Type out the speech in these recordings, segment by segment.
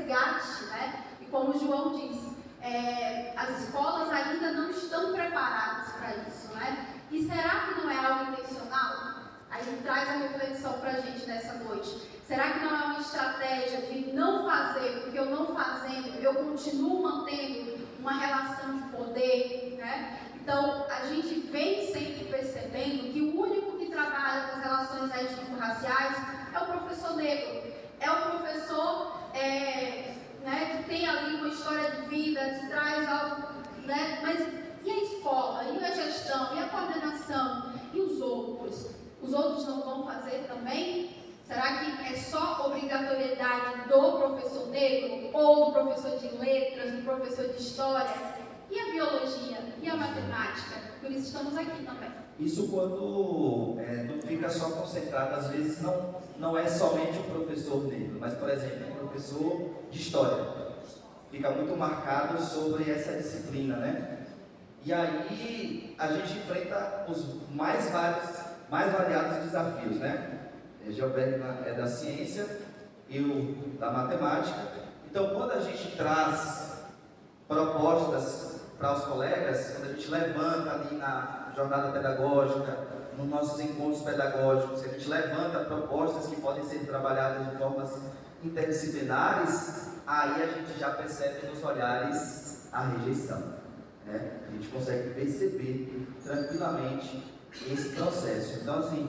resgate, né? E como o João disse, as escolas ainda não estão preparadas para isso, né? E será que não é algo intencional? Aí traz a reflexão para a gente nessa noite. Será que não é uma estratégia de não fazer, porque eu não fazendo, eu continuo mantendo uma relação de poder, né? Então, a gente vem sempre percebendo que o único que trabalha com as relações étnico-raciais é o professor negro. É o professor né, que tem ali uma história de vida, que traz algo, né? Mas e a escola? E a gestão? E a coordenação? E os outros? Os outros não vão fazer também? Será que é só obrigatoriedade do professor negro? Ou do professor de letras, do professor de história? E a biologia? E a matemática? Por isso estamos aqui também. Isso quando não fica só concentrado, às vezes não é somente o professor negro, mas, por exemplo, o professor de história. Fica muito marcado sobre essa disciplina, né? E aí a gente enfrenta os mais variados desafios, né? Gilberto é da ciência, eu da matemática. Então, quando a gente traz propostas para os colegas, quando a gente levanta ali na jornada pedagógica, nos nossos encontros pedagógicos, que a gente levanta propostas que podem ser trabalhadas de formas interdisciplinares, aí a gente já percebe nos olhares a rejeição, né? A gente consegue perceber tranquilamente esse processo. Então, assim,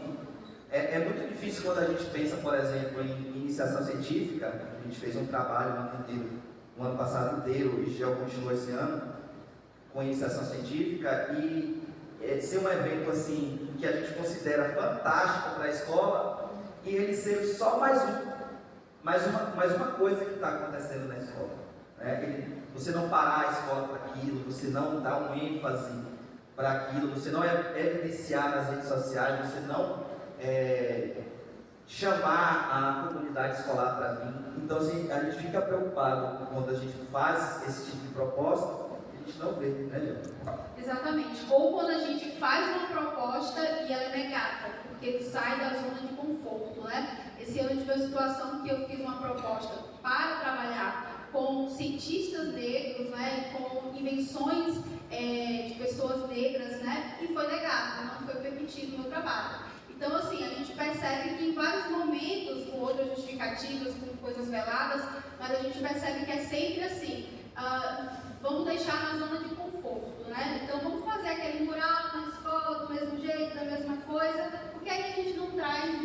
é muito difícil quando a gente pensa, por exemplo, em iniciação científica. A gente fez um trabalho o ano passado inteiro, e já continua esse ano, com iniciação científica, e ser um evento assim, que a gente considera fantástico para a escola, e ele ser só mais uma coisa que está acontecendo na escola, né? Você não parar a escola para aquilo, você não dar um ênfase para aquilo, você não evidenciar nas redes sociais, você não chamar a comunidade escolar para vir. Então, assim, a gente fica preocupado quando a gente faz esse tipo de proposta, a gente não vê, né, Leandro? Exatamente. Ou quando a gente faz uma proposta e ela é negada, porque sai da zona de conforto, né? Esse ano eu tive uma situação que eu fiz uma proposta para trabalhar com cientistas negros, né, com invenções de pessoas negras, né, e foi negado, não foi permitido o meu trabalho. Então, assim, a gente percebe que em vários momentos, com outras justificativas, com coisas veladas, mas a gente percebe que é sempre assim, vamos deixar na zona de conforto, né? Então, vamos fazer aquele mural na escola do mesmo jeito, da mesma coisa, porque aí a gente não traz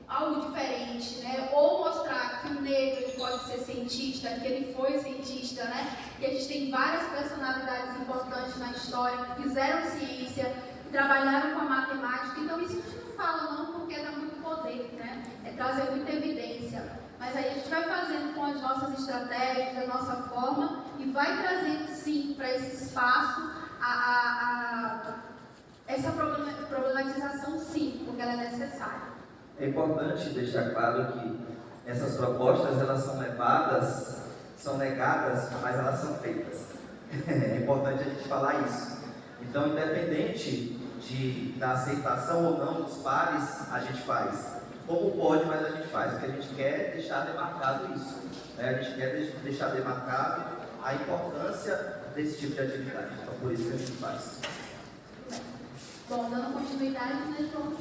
algo diferente, né? Ou mostrar que o negro ele pode ser cientista, que ele foi cientista, né? Que a gente tem várias personalidades importantes na história que fizeram ciência, trabalharam com a matemática. Então isso a gente não fala não, porque dá muito poder, né? É trazer muita evidência. Mas aí a gente vai fazendo com as nossas estratégias, da nossa forma, e vai trazendo sim para esse espaço essa problematização sim, porque ela é necessária. É importante deixar claro que essas propostas, elas são levadas, são negadas, mas elas são feitas. É importante a gente falar isso. Então, independente da aceitação ou não dos pares, a gente faz. Como pode, mas a gente faz, porque a gente quer deixar demarcado isso, né? A gente quer deixar demarcado a importância desse tipo de atividade. Então, por isso que a gente faz. Bom, dando continuidade, né, João?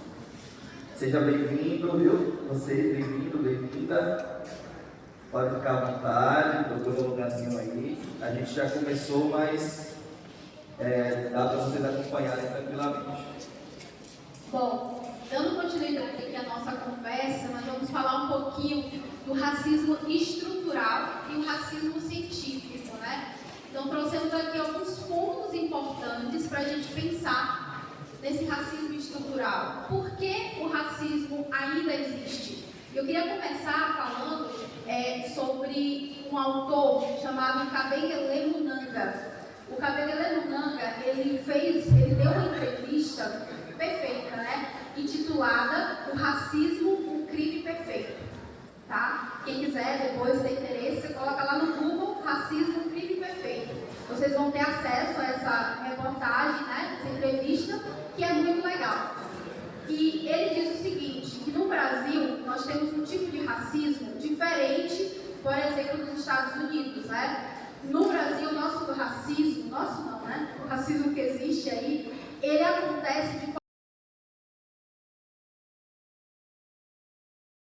Seja bem-vindo, viu? Você, bem-vindo, bem-vinda. Pode ficar à vontade, procura um lugarzinho aí. A gente já começou, mas dá para vocês acompanharem tranquilamente. Bom, dando continuidade aqui à nossa conversa, nós vamos falar um pouquinho do racismo estrutural e o racismo científico, né? Então, trouxemos aqui alguns pontos importantes para a gente pensar nesse racismo estrutural. Por que o racismo ainda existe? Eu queria começar falando sobre um autor chamado Kabengele Munanga. O Kabengele Munanga, ele deu uma entrevista perfeita, né? Intitulada O Racismo, um Crime Perfeito. Tá? Quem quiser, depois ter interesse, você coloca lá no Google Racismo, um Crime Perfeito. Vocês vão ter acesso a essa reportagem, né? Essa entrevista, que é muito legal. E ele diz o seguinte, que no Brasil nós temos um tipo de racismo diferente por exemplo, nos Estados Unidos, né? No Brasil, nosso racismo, nosso